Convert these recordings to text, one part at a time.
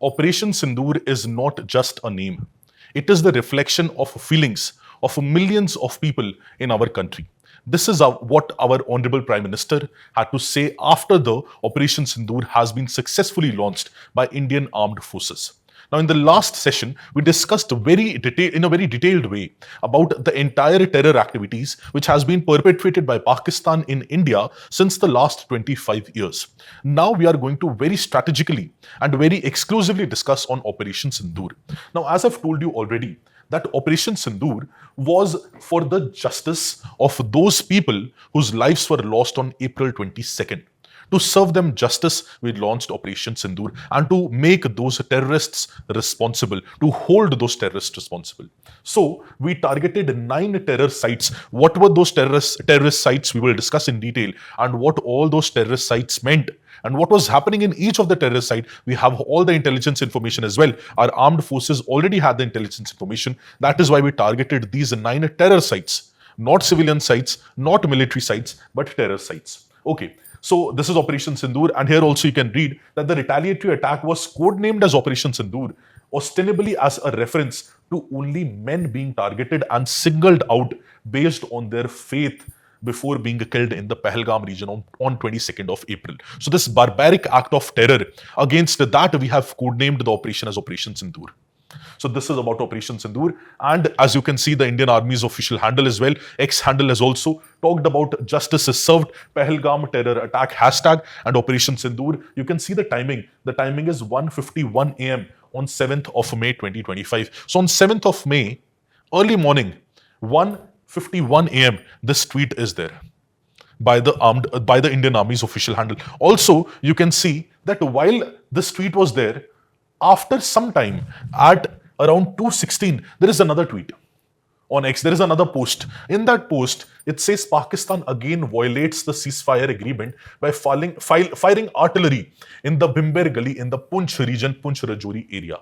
Operation Sindoor is not just a name. It is the reflection of feelings of millions of people in our country. This is what our Honorable Prime Minister had to say after the Operation Sindoor has been successfully launched by Indian Armed Forces. Now, in the last session, we discussed in a very detailed way about the entire terror activities which has been perpetrated by Pakistan in India since the last 25 years. Now, we are going to very strategically and very exclusively discuss on Operation Sindoor. Now, as I've told you already, that Operation Sindoor was for the justice of those people whose lives were lost on April 22nd. To serve them justice, we launched Operation Sindoor and to make those terrorists responsible, to hold those terrorists responsible. So, we targeted 9 terror sites. What were those terrorist sites? We will discuss in detail, and what all those terrorist sites meant and what was happening in each of the terrorist sites. We have all the intelligence information as well. Our armed forces already had the intelligence information. That is why we targeted these 9 terror sites, not civilian sites, not military sites, but terror sites. Okay. So this is Operation Sindoor, and here also you can read that the retaliatory attack was codenamed as Operation Sindoor, ostensibly as a reference to only men being targeted and singled out based on their faith before being killed in the Pahalgam region on 22nd of April. So this barbaric act of terror, against that we have codenamed the operation as Operation Sindoor. So this is about Operation Sindoor, and as you can see, the Indian Army's official handle as well, X handle, has also talked about justice is served, Pahalgam terror attack hashtag, and Operation Sindoor. You can see the timing. The timing is 1:51 a.m. on 7th of May 2025. So on 7th of May, early morning, 1:51 a.m., this tweet is there by the Indian Army's official handle. Also, you can see that while this tweet was there, after some time, at around 2:16, there is another tweet on X. There is another post. In that post, it says Pakistan again violates the ceasefire agreement by firing artillery in the Bhimber Gully in the Poonch region, Poonch Rajouri area.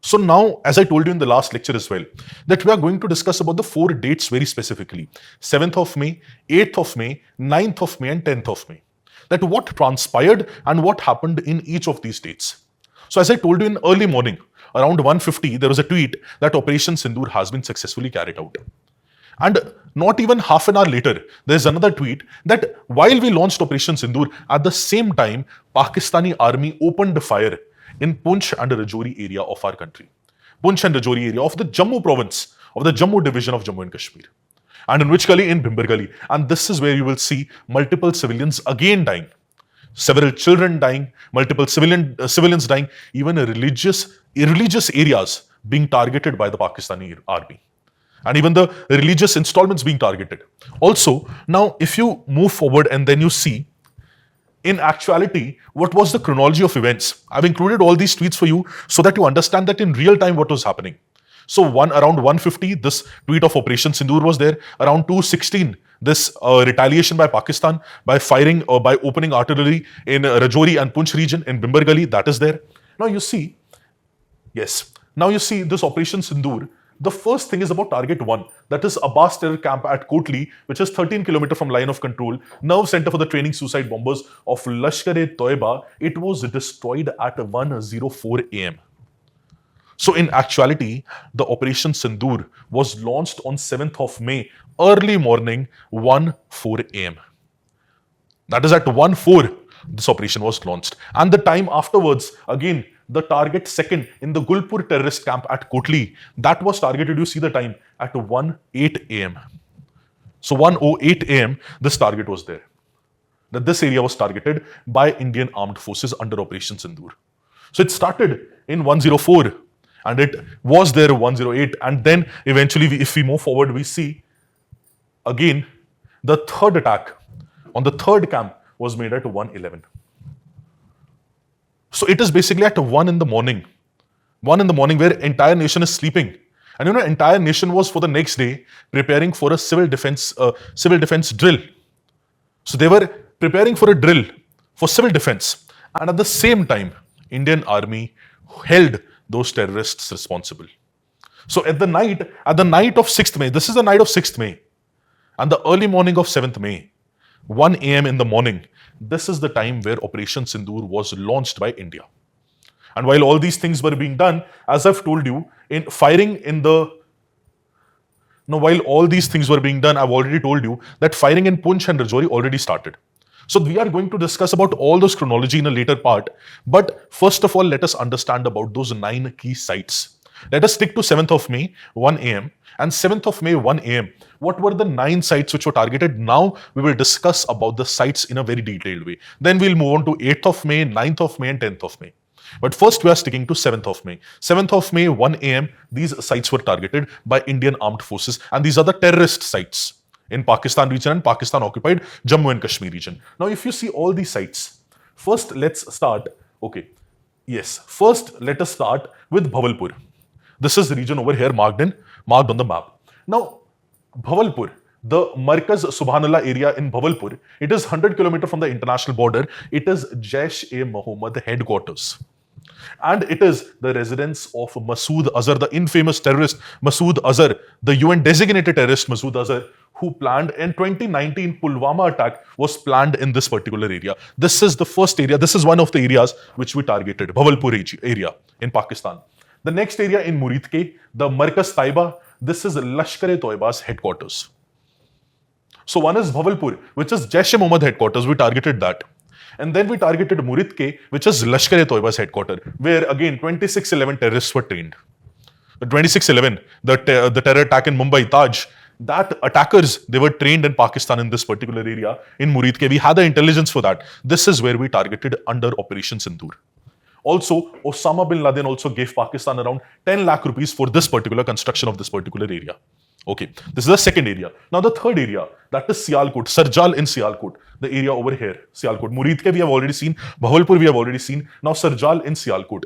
So now, as I told you in the last lecture as well, that we are going to discuss about the 4 dates very specifically. 7th of May, 8th of May, 9th of May, and 10th of May. That what transpired and what happened in each of these dates. So as I told you in early morning, around 1:50, there was a tweet that Operation Sindoor has been successfully carried out. And not even half an hour later, there's another tweet that while we launched Operation Sindoor, at the same time, Pakistani army opened fire in Poonch and Rajouri area of our country. Poonch and Rajouri area of the Jammu province, of the Jammu division of Jammu and Kashmir. And in which gully? In Bhimber Gully. And this is where you will see multiple civilians again dying. Several children dying, multiple civilians dying, even religious areas being targeted by the Pakistani army. And even the religious installments being targeted. Also, now if you move forward and then you see, in actuality, what was the chronology of events? I've included all these tweets for you so that you understand that in real time what was happening. So around 1:50, this tweet of Operation Sindoor was there. Around 2:16, this retaliation by Pakistan by firing or by opening artillery in Rajouri and Poonch region in Bhimber Gully, that is there. Now you see, yes, now you see this Operation Sindoor. The first thing is about target 1, that is Abbas terror camp at Kotli, which is 13 km from line of control, nerve center for the training suicide bombers of Lashkar-e-Toiba. It was destroyed at 1:04 a.m. So in actuality, the Operation Sindoor was launched on 7th of May, early morning, 1:04 a.m. That is at 1:04, this operation was launched. And the time afterwards, again, the target second in the Gulpur terrorist camp at Kotli, that was targeted, you see the time, at 1:08 a.m. So 1:08 a.m., this target was there. That this area was targeted by Indian Armed Forces under Operation Sindoor. So it started in 1:04 and it was there 1:08, and then eventually, if we move forward, we see again the third attack on the third camp was made at 1:11. So it is basically at 1 in the morning. 1 in the morning where entire nation is sleeping. And entire nation was for the next day preparing for a civil defense drill. So they were preparing for a drill for civil defense. And at the same time, Indian Army held those terrorists responsible. So at the night of 6th May, this is the night of 6th May, and the early morning of 7th May, 1 a.m. in the morning, this is the time where Operation Sindoor was launched by India. And while all these things were being done, as I've told you, in firing in the now, while all these things were being done, I've already told you that firing in Punch and Rajouri already started. So we are going to discuss about all those chronology in a later part. But first of all, let us understand about those 9 key sites. Let us stick to 7th of May, 1 a.m. and 7th of May, 1 a.m. What were the 9 sites which were targeted? Now we will discuss about the sites in a very detailed way. Then we'll move on to 8th of May, 9th of May and 10th of May. But first we are sticking to 7th of May. 7th of May, 1 a.m. These sites were targeted by Indian armed forces, and these are the terrorist sites in Pakistan region and Pakistan occupied Jammu and Kashmir region. Now if you see all these sites, first let's start, first let us start with Bhavalpur. This is the region over here marked on the map. Now Bhavalpur, the Markaz Subhanallah area in Bhavalpur, it is 100 km from the international border. It is Jaish-e-Mohammed headquarters. And it is the residence of Masood Azhar, the infamous terrorist Masood Azhar, the UN designated terrorist Masood Azhar, who planned in 2019 Pulwama attack was planned in this particular area. This is the first area. This is one of the areas which we targeted, Bhavalpur area in Pakistan. The next area in Muridke, the Markaz Taiba, this is Lashkar-e-Toiba's headquarters. So one is Bhavalpur, which is Jaish-e-Mohammed headquarters. We targeted that. And then we targeted Muridke, which is Lashkar-e-Toiba's headquarters, where again 2611 terrorists were trained. The 2611, the terror attack in Mumbai, Taj, that attackers, they were trained in Pakistan in this particular area, in Muridke. We had the intelligence for that. This is where we targeted under Operation Sindoor. Also, Osama bin Laden also gave Pakistan around 10 lakh rupees for this particular construction of this particular area. Okay, this is the second area. Now the third area, that is Sialkot, Sarjal in Sialkot, the area over here, Sialkot. Muridke we have already seen, Bhavalpur we have already seen, now Sarjal in Sialkot.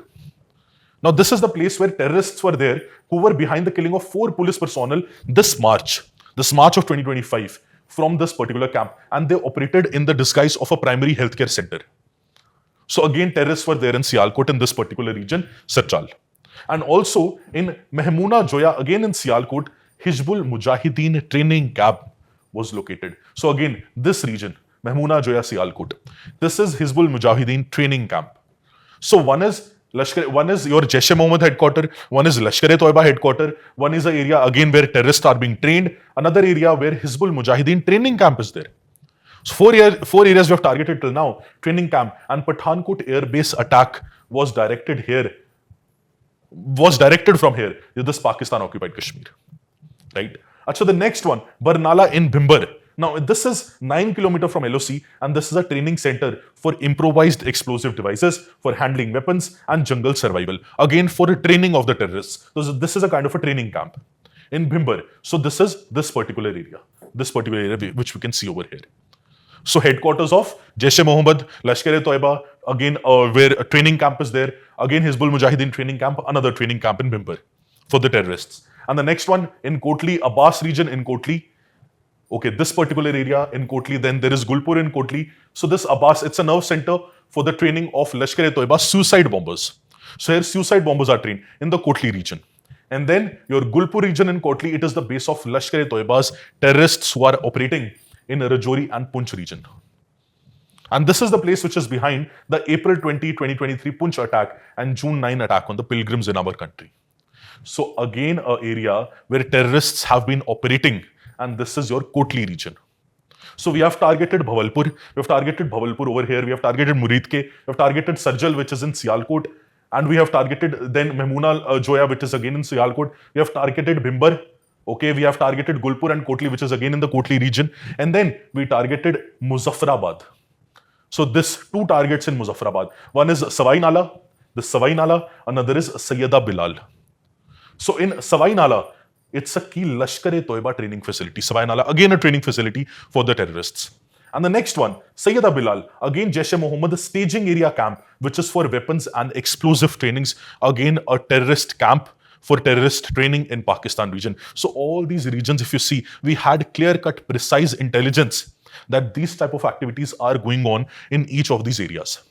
Now this is the place where terrorists were there who were behind the killing of 4 police personnel this March of 2025 from this particular camp, and they operated in the disguise of a primary healthcare center. So again, terrorists were there in Sialkot in this particular region, Sarjal. And also in Mehmoona Joya, again in Sialkot, Hizbul Mujahideen training camp was located. So again, this region, Mehmoona Joya Sialkot, this is Hizbul Mujahideen training camp. So one is your Jaish-e-Mohammed headquarters, one is Lashkar-e-Toiba headquarters, one is an area again where terrorists are being trained, another area where Hizbul Mujahideen training camp is there. So four areas we have targeted till now, training camp, and Pathankot air base attack was directed from here, this Pakistan occupied Kashmir. Right? So the next one, Barnala in Bhimber. Now this is 9 km from LOC, and this is a training center for improvised explosive devices, for handling weapons and jungle survival. Again, for training of the terrorists. So this is a kind of a training camp in Bhimber. So this is this particular area which we can see over here. So headquarters of Jaish-e-Mohammed, Lashkar-e-Toiba, again where a training camp is there. Again Hizbul Mujahideen training camp, another training camp in Bhimber for the terrorists. And the next one in Kotli, Abbas region in Kotli. Okay, this particular area in Kotli. Then there is Gulpur in Kotli. So this Abbas, it's a nerve center for the training of Lashkar-e-Toiba suicide bombers. So here suicide bombers are trained in the Kotli region. And then your Gulpur region in Kotli, it is the base of Lashkar-e-Toiba's terrorists who are operating in Rajouri and Punch region. And this is the place which is behind the April 20, 2023 Punch attack and June 9 attack on the pilgrims in our country. So again, an area where terrorists have been operating, and this is your Kotli region. So we have targeted Bhavalpur, over here, we have targeted Muridke, we have targeted Sarjal, which is in Sialkot, and we have targeted then Mehmoona Joya, which is again in Sialkot. We have targeted Bhimber, okay, we have targeted Gulpur and Kotli, which is again in the Kotli region, and then we targeted Muzaffarabad. So this 2 targets in Muzaffarabad. One is Savai Nala, another is Sayyida Bilal. So in Savai Nala, it's a key Lashkar-e-Toiba training facility. Savai Nala, again a training facility for the terrorists. And the next one, Sayyida Bilal, again Jaish-e-Mohammed staging area camp, which is for weapons and explosive trainings. Again, a terrorist camp for terrorist training in Pakistan region. So all these regions, if you see, we had clear-cut, precise intelligence that these type of activities are going on in each of these areas.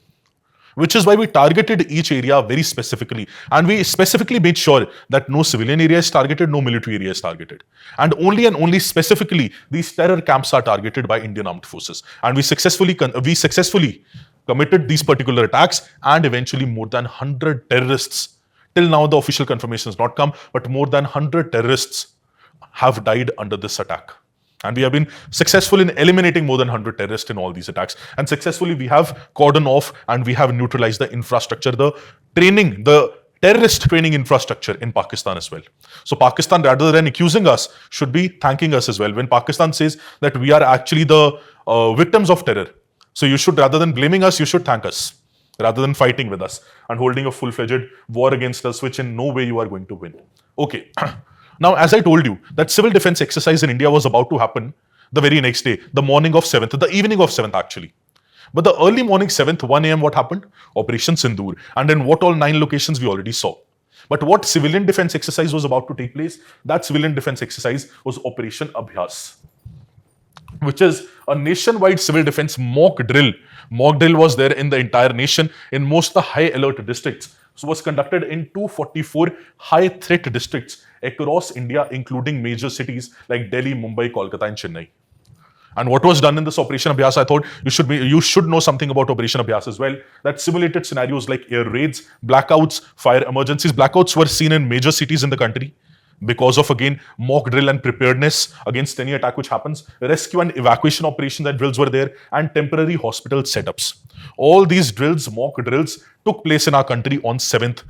Which is why we targeted each area very specifically. And we specifically made sure that no civilian area is targeted, no military area is targeted. And only specifically, these terror camps are targeted by Indian armed forces. And we successfully committed these particular attacks, and eventually more than 100 terrorists, till now the official confirmation has not come, but more than 100 terrorists have died under this attack. And we have been successful in eliminating more than 100 terrorists in all these attacks. And successfully, we have cordoned off and we have neutralized the infrastructure, the training, the terrorist training infrastructure in Pakistan as well. So Pakistan, rather than accusing us, should be thanking us as well. When Pakistan says that we are actually the victims of terror, so you should, rather than blaming us, you should thank us, rather than fighting with us and holding a full-fledged war against us, which in no way you are going to win. Okay. Now, as I told you, that civil defense exercise in India was about to happen the very next day, the morning of 7th, the evening of 7th actually. But the early morning 7th, 1 a.m., what happened? Operation Sindoor. And in what all 9 locations we already saw. But what civilian defense exercise was about to take place? That civilian defense exercise was Operation Abhyas, which is a nationwide civil defense mock drill. Mock drill was there in the entire nation in most of the high alert districts. So was conducted in 244 high threat districts across India, including major cities like Delhi, Mumbai, Kolkata, and Chennai. And what was done in this Operation Abhyas? I thought you should know something about Operation Abhyas as well. That simulated scenarios like air raids, blackouts, fire emergencies. Blackouts were seen in major cities in the country because of, again, mock drill and preparedness against any attack which happens. Rescue and evacuation operations and drills were there, and temporary hospital setups. All these drills, mock drills, took place in our country on 7th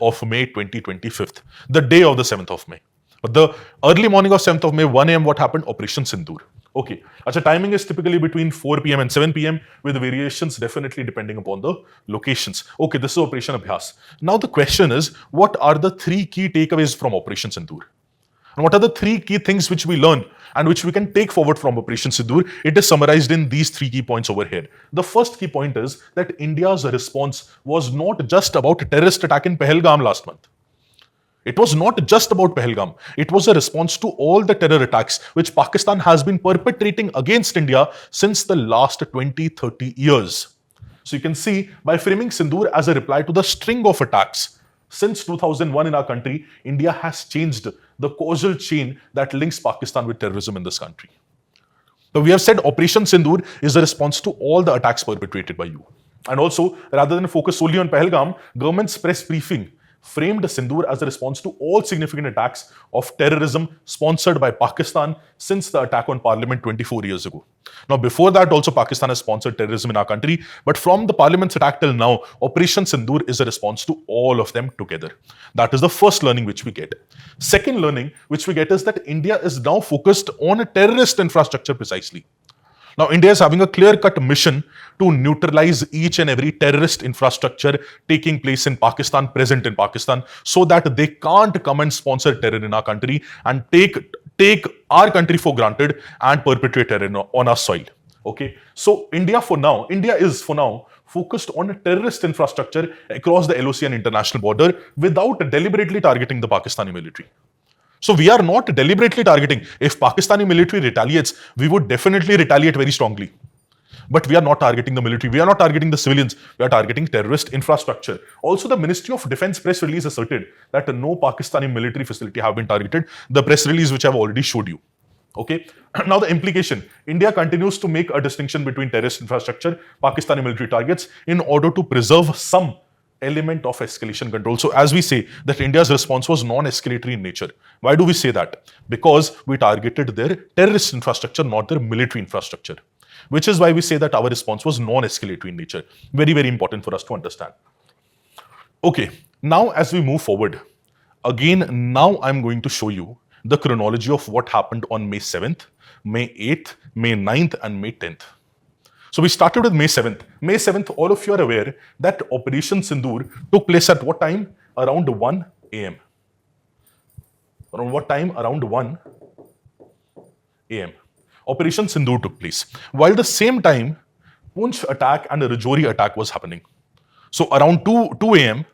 of May 2025, the day of the 7th of May. But the early morning of 7th of May, 1 a.m., what happened? Operation Sindoor. Okay. Achha, timing is typically between 4 p.m. and 7 p.m. with variations definitely depending upon the locations. Okay, this is Operation Abhyas. Now the question is, what are the 3 key takeaways from Operation Sindoor? And what are the 3 key things which we learn and which we can take forward from Operation Sindoor? It is summarized in these 3 key points over here. The first key point is that India's response was not just about a terrorist attack in Pahalgam last month. It was not just about Pahalgam. It was a response to all the terror attacks which Pakistan has been perpetrating against India since the last 20-30 years. So you can see, by framing Sindoor as a reply to the string of attacks since 2001 in our country, India has changed the causal chain that links Pakistan with terrorism in this country. So we have said Operation Sindoor is a response to all the attacks perpetrated by you. And also, rather than focus solely on Pahalgam, government's press briefing framed Sindoor as a response to all significant attacks of terrorism sponsored by Pakistan since the attack on Parliament 24 years ago. Now, before that, also Pakistan has sponsored terrorism in our country, but from the Parliament's attack till now, Operation Sindoor is a response to all of them together. That is the first learning which we get. Second learning which we get is that India is now focused on a terrorist infrastructure precisely. Now, India is having a clear-cut mission to neutralize each and every terrorist infrastructure taking place in Pakistan, present in Pakistan, so that they can't come and sponsor terror in our country and take our country for granted and perpetrate terror on our soil. Okay, so India is for now focused on a terrorist infrastructure across the LOC and international border without deliberately targeting the Pakistani military. So we are not deliberately targeting. If Pakistani military retaliates, we would definitely retaliate very strongly. But we are not targeting the military. We are not targeting the civilians. We are targeting terrorist infrastructure. Also, the Ministry of Defense press release asserted that no Pakistani military facility have been targeted. The press release which I have already showed you. Okay. Now the implication. India continues to make a distinction between terrorist infrastructure, Pakistani military targets in order to preserve some element of escalation control. So as we say that India's response was non-escalatory in nature. Why do we say that? Because we targeted their terrorist infrastructure, not their military infrastructure. Which is why we say that our response was non-escalatory in nature. Very, very important for us to understand. Okay, now as we move forward, again, now I'm going to show you the chronology of what happened on May 7th, May 8th, May 9th, and May 10th. So we started with May 7th. May 7th, all of you are aware that Operation Sindoor took place at what time? Around 1 a.m. Around what time? Around 1 a.m. Operation Sindoor took place. While the same time, Punch attack and the Rajouri attack was happening. So around 2 a.m.,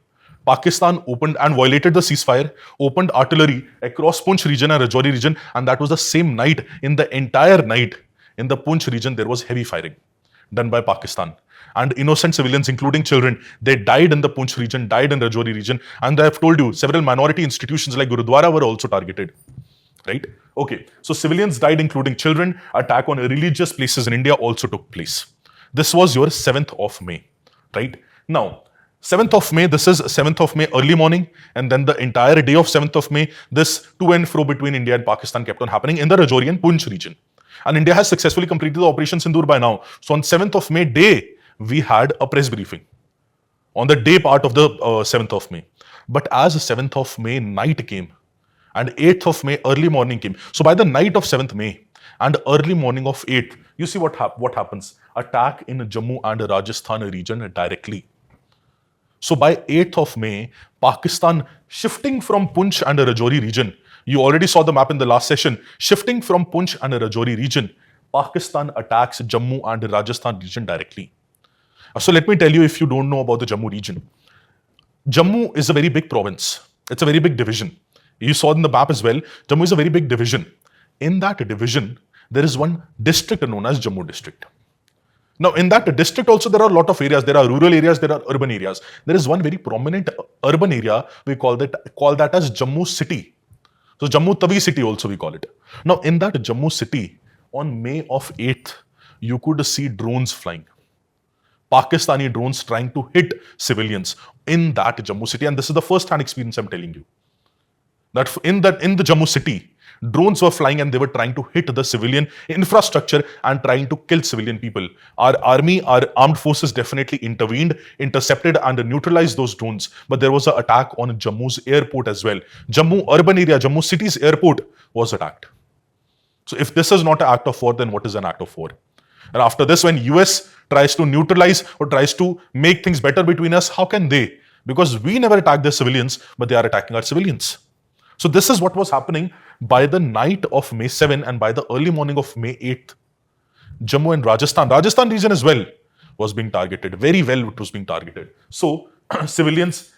Pakistan opened and violated the ceasefire, opened artillery across Punch region and Rajouri region, and that was the same night. In the entire night, in the Punch region, there was heavy firing done by Pakistan. And innocent civilians, including children, they died in the Punch region, died in Rajouri region. And I have told you, several minority institutions like Gurudwara were also targeted. Right? Okay. So civilians died, including children. Attack on religious places in India also took place. This was your 7th of May, right? Now, 7th of May, this is 7th of May early morning, and then the entire day of 7th of May, this to and fro between India and Pakistan kept on happening in the Rajouri and Poonch region. And India has successfully completed the Operation Sindoor by now. So on 7th of May day, we had a press briefing on the day part of the 7th of May. But as 7th of May night came and 8th of May early morning came, so by the night of 7th May and early morning of 8th, you see what happens? Attack in Jammu and Rajasthan region directly. So by 8th of May, Pakistan shifting from Poonch and Rajouri region, you already saw the map in the last session, shifting from Poonch and Rajouri region, Pakistan attacks Jammu and Rajasthan region directly. So let me tell you, if you don't know about the Jammu region, Jammu is a very big province. It's a very big division. You saw in the map as well, Jammu is a very big division. In that division, there is one district known as Jammu district. Now, in that district also, there are a lot of areas. There are rural areas, there are urban areas. There is one very prominent urban area, we call that as Jammu city. So Jammu Tawi city also we call it. Now, in that Jammu city, on May of 8th, you could see drones flying. Pakistani drones trying to hit civilians in that Jammu city. And this is the first-hand experience I'm telling you. That in the Jammu city, drones were flying and they were trying to hit the civilian infrastructure and trying to kill civilian people. Our army, our armed forces definitely intervened, intercepted and neutralized those drones. But there was an attack on Jammu's airport as well. Jammu urban area, Jammu city's airport was attacked. So if this is not an act of war, then what is an act of war? And after this, when US tries to neutralize or tries to make things better between us, how can they? Because we never attack their civilians, but they are attacking our civilians. So this is what was happening by the night of May 7 and by the early morning of May 8th. Jammu and Rajasthan region as well was being targeted. Very well it was being targeted. So civilians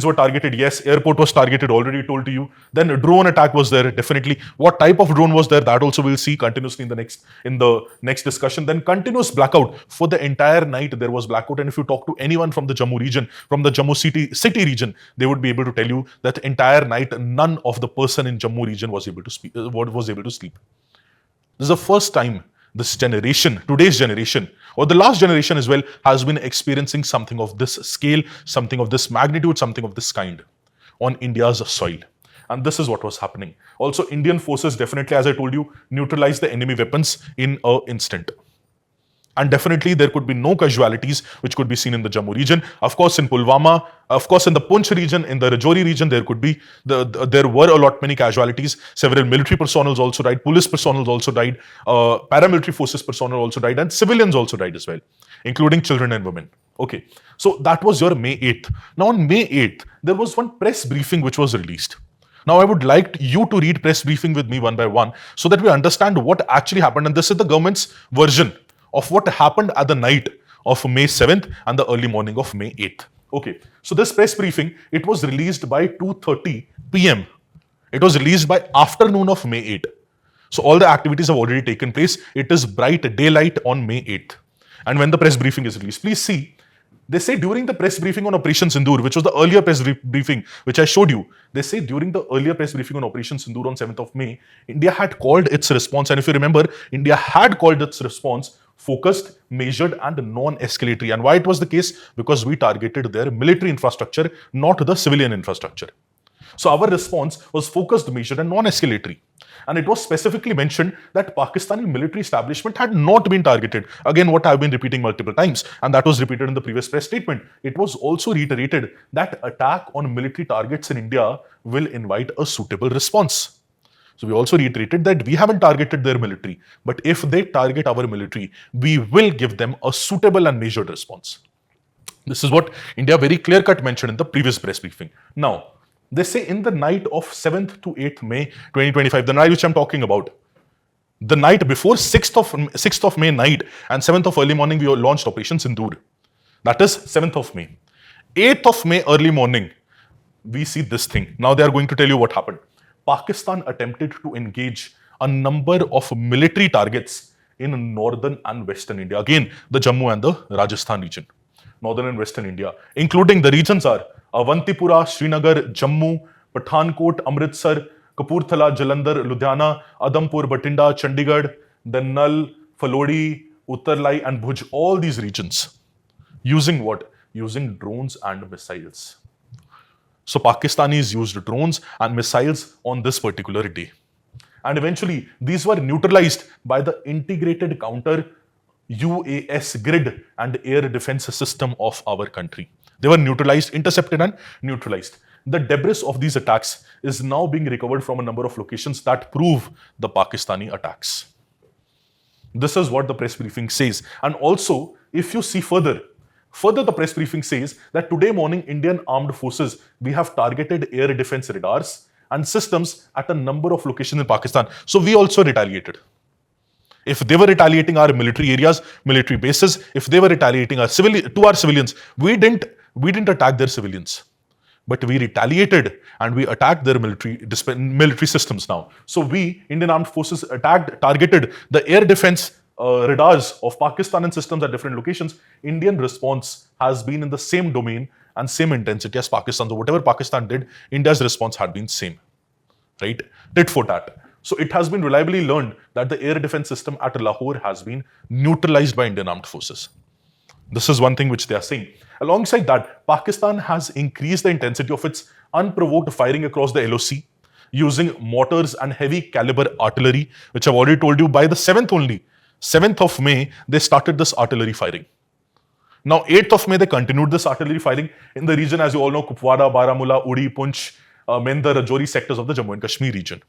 were targeted. Yes, airport was targeted, already told to you. Then a drone attack was there, definitely. What type of drone was there? That also we'll see continuously in the next discussion. Then continuous blackout. For the entire night, there was blackout. And if you talk to anyone from the Jammu region, from the Jammu city region, they would be able to tell you that the entire night, none of the person in Jammu region was able to sleep. This is the first time this generation, today's generation, or the last generation as well, has been experiencing something of this scale, something of this magnitude, something of this kind on India's soil. And this is what was happening. Also, Indian forces definitely, as I told you, neutralized the enemy weapons in an instant. And definitely there could be no casualties which could be seen in the Jammu region. Of course, in Pulwama, of course, in the Poonch region, in the Rajouri region, there were a lot many casualties. Several military personnel also died, police personnel also died, paramilitary forces personnel also died, and civilians also died as well, including children and women. Okay, so that was your May 8th. Now on May 8th, there was one press briefing which was released. Now, I would like you to read press briefing with me one by one so that we understand what actually happened. And this is the government's version of what happened at the night of May 7th and the early morning of May 8th. Okay, so this press briefing, it was released by 2:30 p.m. It was released by afternoon of May 8th. So all the activities have already taken place. It is bright daylight on May 8th. And when the press briefing is released, please see, they say during the press briefing on Operation Sindoor, which was the earlier press briefing, which I showed you, they say during the earlier press briefing on Operation Sindoor on 7th of May, India had called its response. And if you remember, India had called its response focused, measured, and non-escalatory. And why it was the case? Because we targeted their military infrastructure, not the civilian infrastructure. So our response was focused, measured, and non-escalatory. And it was specifically mentioned that Pakistani military establishment had not been targeted. Again, what I've been repeating multiple times, and that was repeated in the previous press statement. It was also reiterated that attack on military targets in India will invite a suitable response. So we also reiterated that we haven't targeted their military, but if they target our military, we will give them a suitable and measured response. This is what India very clear-cut mentioned in the previous press briefing. Now, they say in the night of 7th to 8th May 2025, the night which I'm talking about, the night before 6th of May night and 7th of early morning, we launched Operation Sindoor. That is 7th of May. 8th of May early morning, we see this thing. Now they are going to tell you what happened. Pakistan attempted to engage a number of military targets in northern and western India. Again, the Jammu and the Rajasthan region. Northern and western India, including the regions are Avantipura, Srinagar, Jammu, Pathankot, Amritsar, Kapurthala, Jalandhar, Ludhiana, Adampur, Batinda, Chandigarh, then Nal, Falodi, Uttarlai and Bhuj, all these regions. Using what? Using drones and missiles. So Pakistanis used drones and missiles on this particular day. And eventually, these were neutralized by the integrated counter UAS grid and air defense system of our country. They were neutralized, intercepted, and neutralized. The debris of these attacks is now being recovered from a number of locations that prove the Pakistani attacks. This is what the press briefing says. And also, if you see further the press briefing says that today morning, Indian armed forces, we have targeted air defense radars and systems at a number of locations in Pakistan. So we also retaliated. If they were retaliating our military areas, military bases, if they were retaliating our civilians, we didn't attack their civilians, but we retaliated and we attacked their military systems now. So we, Indian Armed Forces, targeted the air defense radars of Pakistan and systems at different locations. Indian response has been in the same domain and same intensity as Pakistan. So whatever Pakistan did, India's response had been same, right? Tit for tat. So it has been reliably learned that the air defense system at Lahore has been neutralized by Indian Armed Forces. This is one thing which they are saying. Alongside that, Pakistan has increased the intensity of its unprovoked firing across the LOC using mortars and heavy caliber artillery, which I've already told you by the 7th of May, they started this artillery firing. Now, 8th of May, they continued this artillery firing in the region, as you all know, Kupwara, Baramulla, Uri, Punch, Mendar, Rajouri sectors of the Jammu and Kashmir region.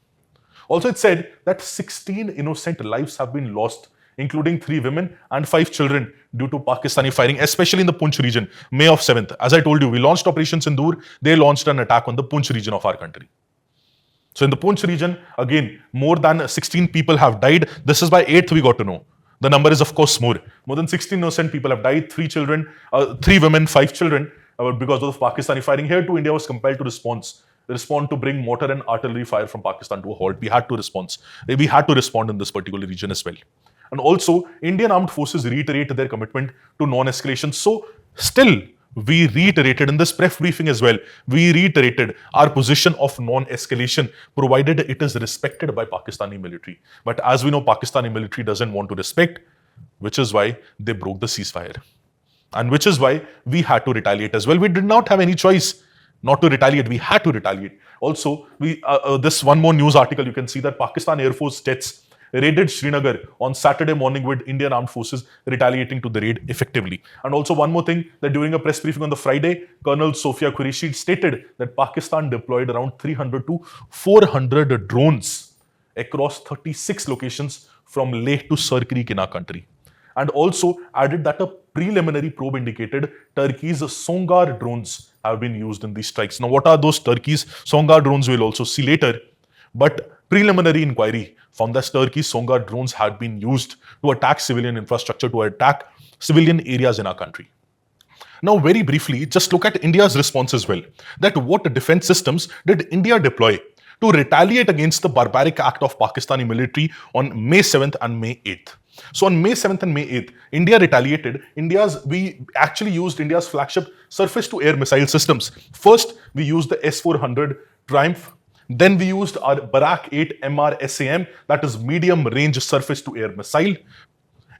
Also, it said that 16 innocent lives have been lost, including 3 women and 5 children due to Pakistani firing, especially in the Punch region, May of 7th. As I told you, we launched Operation Sindoor. They launched an attack on the Punch region of our country. So in the Punch region, again, more than 16 people have died. This is by 8th we got to know. The number is, of course, more. More than 16 innocent people have died, 3 women, 5 children, because of Pakistani firing. Here too, India was compelled to respond to bring mortar and artillery fire from Pakistan to a halt. We had to respond. We had to respond in this particular region as well. And also, Indian Armed Forces reiterate their commitment to non-escalation. So, still, we reiterated in this press briefing as well, we reiterated our position of non-escalation, provided it is respected by Pakistani military. But as we know, Pakistani military doesn't want to respect, which is why they broke the ceasefire. And which is why we had to retaliate as well. We did not have any choice not to retaliate. We had to retaliate. Also, this one more news article, you can see that Pakistan Air Force jets raided Srinagar on Saturday morning with Indian Armed Forces retaliating to the raid effectively. And also one more thing, that during a press briefing on the Friday, Colonel Sofia Qureshi stated that Pakistan deployed around 300 to 400 drones across 36 locations from Leh to Sir Creek in our country. And also added that a preliminary probe indicated Turkey's Songar drones have been used in these strikes. Now, what are those Turkey's Songar drones? We'll also see later. But preliminary inquiry found that Turkey's Songar drones had been used to attack civilian infrastructure, to attack civilian areas in our country. Now, very briefly, just look at India's response as well. That what defense systems did India deploy to retaliate against the barbaric act of Pakistani military on May 7th and May 8th. So on May 7th and May 8th, India retaliated. We actually used India's flagship surface-to-air missile systems. First, we used the S-400 Triumph. Then we used our Barak 8 MRSAM, that is medium range surface to air missile.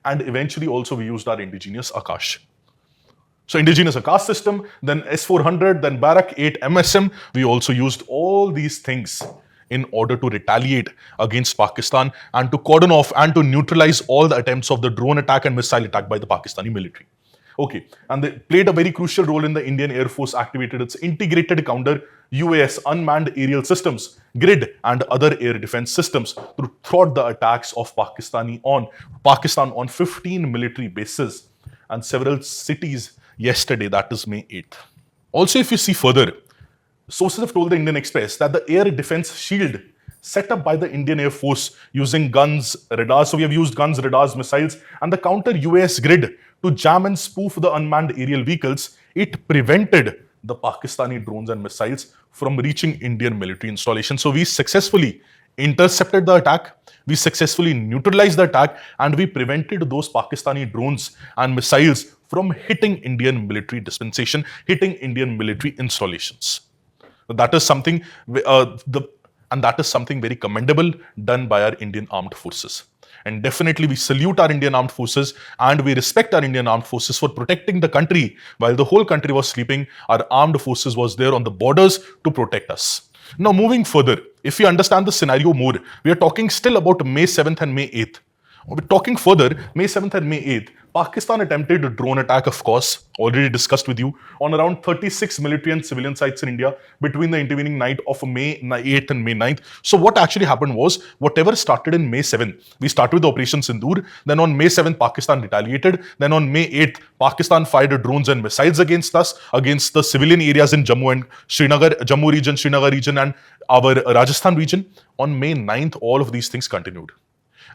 And eventually also we used our indigenous Akash. So indigenous Akash system, then S-400, then Barak 8 MSM. We also used all these things in order to retaliate against Pakistan and to cordon off and to neutralize all the attempts of the drone attack and missile attack by the Pakistani military. Okay, and they played a very crucial role in the Indian Air Force activated its integrated counter UAS unmanned aerial systems, grid and other air defense systems to thwart the attacks of Pakistan on 15 military bases and several cities yesterday, that is May 8th. Also, if you see further, sources have told the Indian Express that the air defense shield set up by the Indian Air Force using guns, radars, so we have used guns, radars, missiles, and the counter UAS grid to jam and spoof the unmanned aerial vehicles, it prevented the Pakistani drones and missiles from reaching Indian military installations. So we successfully intercepted the attack, we successfully neutralized the attack, and we prevented those Pakistani drones and missiles from hitting Indian military dispensation, hitting Indian military installations. That is something, that is something very commendable done by our Indian armed forces. And definitely we salute our Indian armed forces and we respect our Indian armed forces for protecting the country. While the whole country was sleeping, our armed forces was there on the borders to protect us. Now moving further, if you understand the scenario more, we are talking still about May 7th and May 8th. We're talking further, May 7th and May 8th, Pakistan attempted a drone attack, of course, already discussed with you, on around 36 military and civilian sites in India between the intervening night of May 8th and May 9th. So what actually happened was, whatever started in May 7th, we started with Operation Sindoor, then on May 7th, Pakistan retaliated, then on May 8th, Pakistan fired drones and missiles against us, against the civilian areas in Jammu and Srinagar, Jammu region, Srinagar region, and our Rajasthan region. On May 9th, all of these things continued.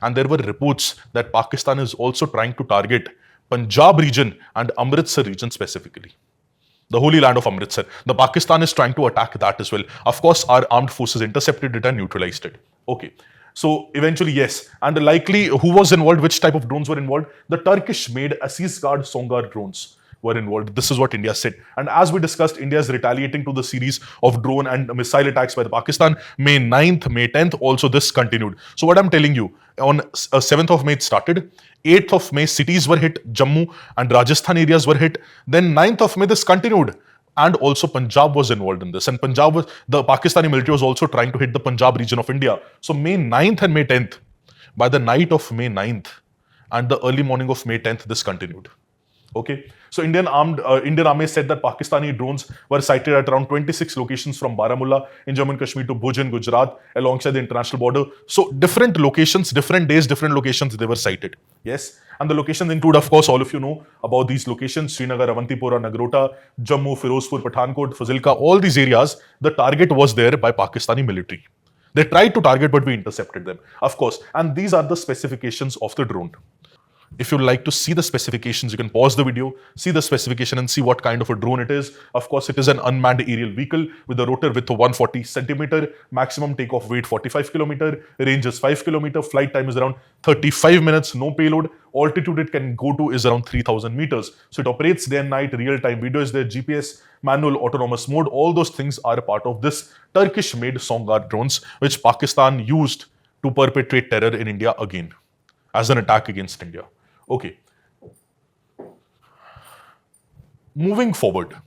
And there were reports that Pakistan is also trying to target Punjab region and Amritsar region specifically. The holy land of Amritsar. The Pakistan is trying to attack that as well. Of course, our armed forces intercepted it and neutralized it. Okay. So eventually, yes. And likely who was involved, which type of drones were involved? The Turkish-made Asisgard Songar drones were involved. This is what India said. And as we discussed, India is retaliating to the series of drone and missile attacks by the Pakistan. May 9th, May 10th, also this continued. So what I'm telling you, on 7th of May it started. 8th of May, cities were hit. Jammu and Rajasthan areas were hit. Then 9th of May, this continued. And also Punjab was involved in this. And Punjab was, the Pakistani military was also trying to hit the Punjab region of India. So May 9th and May 10th, by the night of May 9th and the early morning of May 10th, this continued. Okay, so Indian Army said that Pakistani drones were sighted at around 26 locations from Baramulla in Jammu and Kashmir to Bhuj in Gujarat alongside the international border. So different locations, different days, different locations they were sighted. Yes, and the locations include, of course, all of you know about these locations: Srinagar, Avantipora, Nagrota, Jammu, Firozpur, Pathankot, Fazilka. All these areas, the target was there by Pakistani military. They tried to target, but we intercepted them, of course. And these are the specifications of the drone. If you'd like to see the specifications, you can pause the video, see the specification and see what kind of a drone it is. Of course, it is an unmanned aerial vehicle with a rotor width of 140 centimeter, maximum takeoff weight 45 kilometer, range is 5 kilometer, flight time is around 35 minutes, no payload. Altitude it can go to is around 3000 meters. So it operates day and night, real-time video is there, GPS, manual, autonomous mode. All those things are a part of this Turkish-made Songar drones, which Pakistan used to perpetrate terror in India again, as an attack against India. Okay. Moving forward.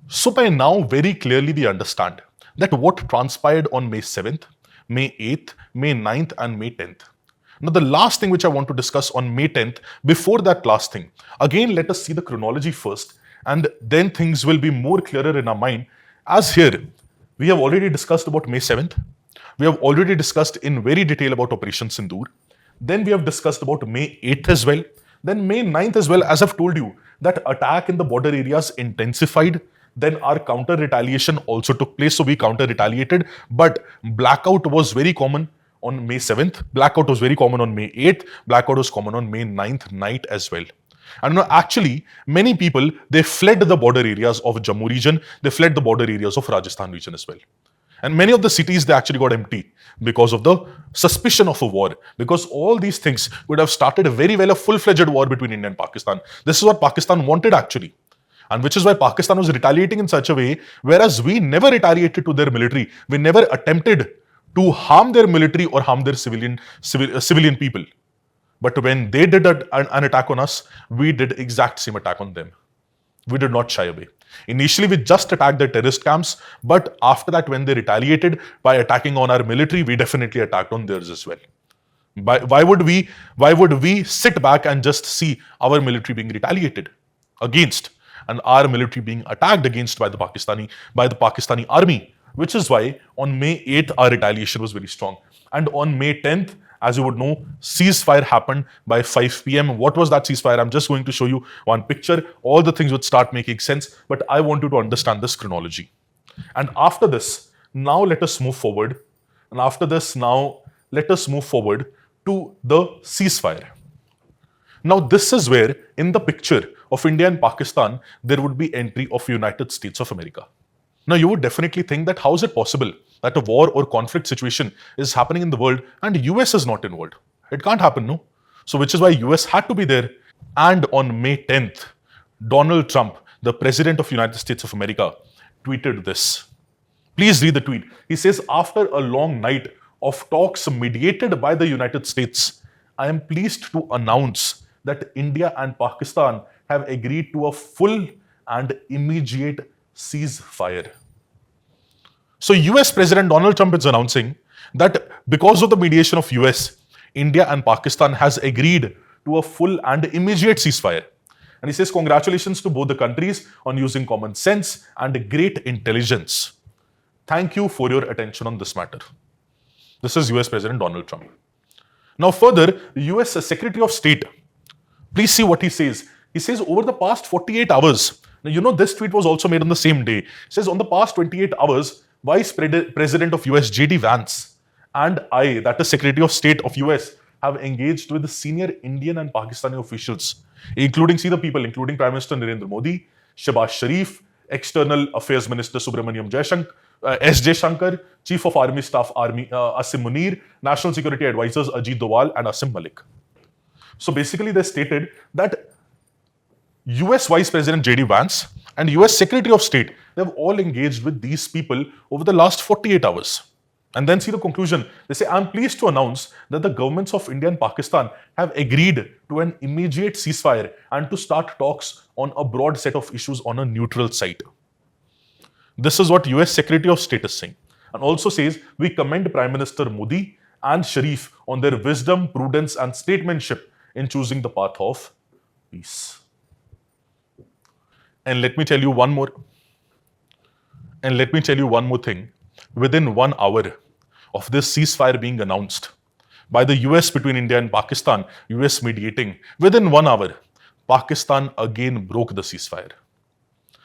So by now, very clearly we understand that what transpired on May 7th, May 8th, May 9th and May 10th. Now the last thing which I want to discuss on May 10th, before that last thing, again let us see the chronology first and then things will be more clearer in our mind. As here, we have already discussed about May 7th. We have already discussed in very detail about Operation Sindoor. Then we have discussed about May 8th as well. Then May 9th as well, as I've told you, that attack in the border areas intensified. Then our counter retaliation also took place. So we counter retaliated, but blackout was very common on May 7th. Blackout was very common on May 8th. Blackout was common on May 9th night as well. And actually, many people, they fled the border areas of Jammu region. They fled the border areas of Rajasthan region as well. And many of the cities, they actually got empty because of the suspicion of a war. Because all these things would have started very well a full-fledged war between India and Pakistan. This is what Pakistan wanted actually. And which is why Pakistan was retaliating in such a way, whereas we never retaliated to their military. We never attempted to harm their military or harm their civilian people. But when they did an attack on us, we did exact same attack on them. We did not shy away. Initially, we just attacked the terrorist camps, but after that, when they retaliated by attacking on our military, we definitely attacked on theirs as well. Why would we sit back and just see our military being retaliated against and our military being attacked against by the Pakistani army? Which is why on May 8th, our retaliation was very strong. And on May 10th, as you would know, ceasefire happened by 5 p.m. What was that ceasefire? I'm just going to show you one picture. All the things would start making sense, but I want you to understand this chronology. And after this, now let us move forward. And after this, now let us move forward to the ceasefire. Now, this is where in the picture of India and Pakistan, there would be entry of United States of America. Now, you would definitely think that how is it possible that a war or conflict situation is happening in the world and US is not involved? It can't happen, no? So, which is why US had to be there. And on May 10th, Donald Trump, the President of United States of America, tweeted this. Please read the tweet. He says, after a long night of talks mediated by the United States, I am pleased to announce that India and Pakistan have agreed to a full and immediate ceasefire. So US President Donald Trump is announcing that because of the mediation of US, India and Pakistan has agreed to a full and immediate ceasefire. And he says, congratulations to both the countries on using common sense and great intelligence. Thank you for your attention on this matter. This is US President Donald Trump. Now further, the US Secretary of State, please see what he says. He says, over the past 48 hours, now you know this tweet was also made on the same day. He says, on the past 28 hours, Vice President of US J.D. Vance and I, that is Secretary of State of US, have engaged with the senior Indian and Pakistani officials, including Prime Minister Narendra Modi, Shehbaz Sharif, External Affairs Minister Subramaniam S. J. Shankar, Chief of Army Staff Asim Munir, National Security Advisors Ajit Doval and Asim Malik. So basically they stated that US Vice President J.D. Vance and US Secretary of State, they have all engaged with these people over the last 48 hours. And then see the conclusion. They say, I'm pleased to announce that the governments of India and Pakistan have agreed to an immediate ceasefire and to start talks on a broad set of issues on a neutral site. This is what US Secretary of State is saying. And also says, we commend Prime Minister Modi and Sharif on their wisdom, prudence and statesmanship in choosing the path of peace. And let me tell you one more thing. Within 1 hour of this ceasefire being announced by the US between India and Pakistan, US mediating, within 1 hour, Pakistan again broke the ceasefire.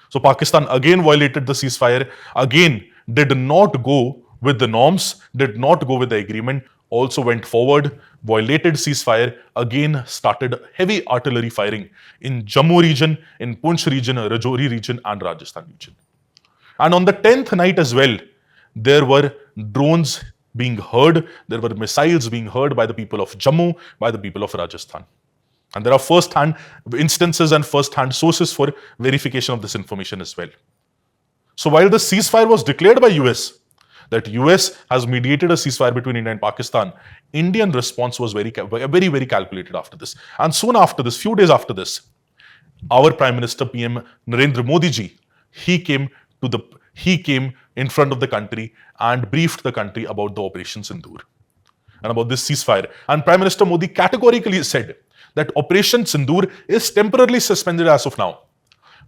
So Pakistan again violated the ceasefire, again did not go with the norms, did not go with the agreement, also went forward, violated ceasefire, again started heavy artillery firing in Jammu region, in Punch region, Rajouri region and Rajasthan region. And on the 10th night as well, there were drones being heard, there were missiles being heard by the people of Jammu, by the people of Rajasthan. And there are first-hand instances and first-hand sources for verification of this information as well. So while the ceasefire was declared by US, that US has mediated a ceasefire between India and Pakistan, Indian response was very calculated after this. And soon after this, few days after this, our Prime Minister PM Narendra Modi ji, he came in front of the country and briefed the country about the Operation Sindoor and about this ceasefire. And Prime Minister Modi categorically said that Operation Sindoor is temporarily suspended as of now.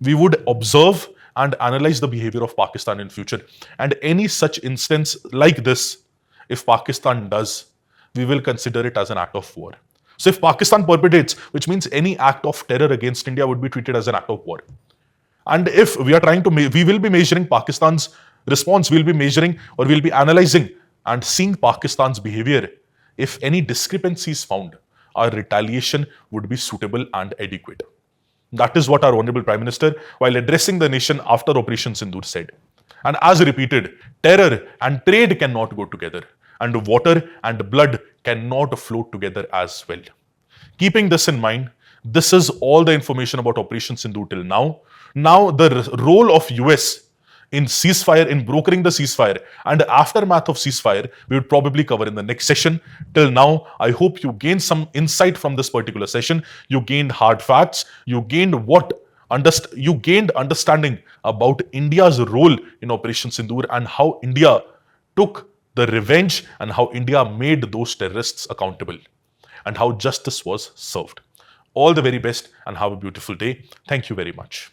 We would observe and analyze the behavior of Pakistan in future. And any such instance like this, if Pakistan does, we will consider it as an act of war. So if Pakistan perpetrates, which means any act of terror against India would be treated as an act of war. And if we are trying to, we will be measuring Pakistan's response, we'll be measuring or we'll be analyzing and seeing Pakistan's behavior. If any discrepancy is found, our retaliation would be suitable and adequate. That is what our Honorable Prime Minister, while addressing the nation after Operation Sindoor, said. And as repeated, terror and trade cannot go together, and water and blood cannot flow together as well. Keeping this in mind, this is all the information about Operation Sindoor till now. Now, the role of US in ceasefire, in brokering the ceasefire and the aftermath of ceasefire, we would probably cover in the next session. Till now, I hope you gained some insight from this particular session. You gained hard facts. You gained understanding about India's role in Operation Sindoor and how India took the revenge and how India made those terrorists accountable and how justice was served. All the very best and have a beautiful day. Thank you very much.